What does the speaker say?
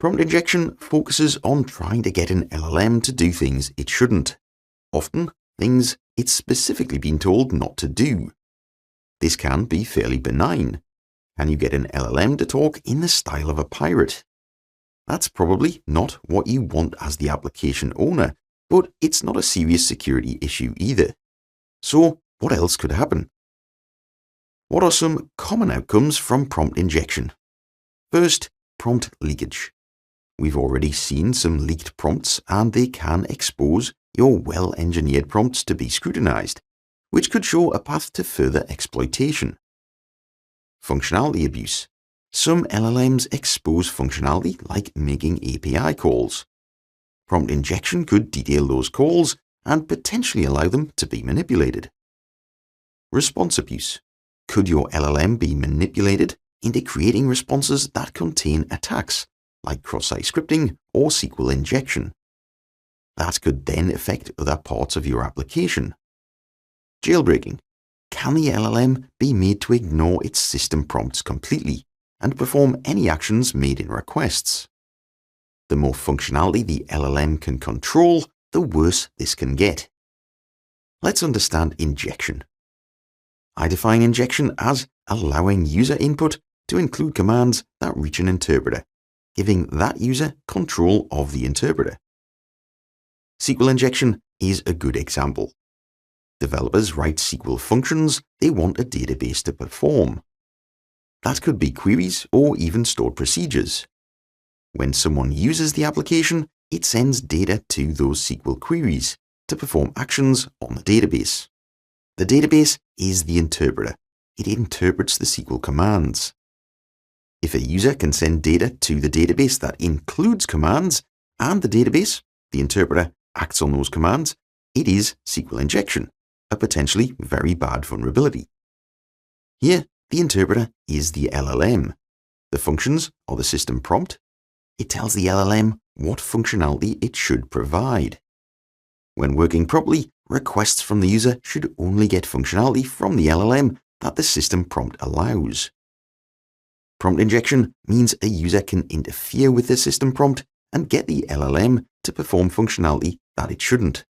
Prompt injection focuses on trying to get an LLM to do things it shouldn't, often things it's specifically been told not to do. This can be fairly benign. Can you get an LLM to talk in the style of a pirate? That's probably not what you want as the application owner, but it's not a serious security issue either. So, what else could happen? What are some common outcomes from prompt injection? First, prompt leakage. We've already seen some leaked prompts, and they can expose your well-engineered prompts to be scrutinized, which could show a path to further exploitation. Functionality abuse. Some LLMs expose functionality like making API calls. Prompt injection could detail those calls and potentially allow them to be manipulated. Response abuse. Could your LLM be manipulated into creating responses that contain attacks like cross-site scripting or SQL injection? That could then affect other parts of your application. Jailbreaking. Can the LLM be made to ignore its system prompts completely and perform any actions made in requests? The more functionality the LLM can control, the worse this can get. Let's understand injection. I define injection as allowing user input to include commands that reach an interpreter, giving that user control of the interpreter. SQL injection is a good example. Developers write SQL functions they want a database to perform. That could be queries or even stored procedures. When someone uses the application, it sends data to those SQL queries to perform actions on the database. The database is the interpreter. It interprets the SQL commands. If a user can send data to the database that includes commands and the database, the interpreter, acts on those commands, it is SQL injection, a potentially very bad vulnerability. Here, the interpreter is the LLM. The functions are the system prompt. It tells the LLM what functionality it should provide. When working properly, requests from the user should only get functionality from the LLM that the system prompt allows. Prompt injection means a user can interfere with the system prompt and get the LLM to perform functionality that it shouldn't.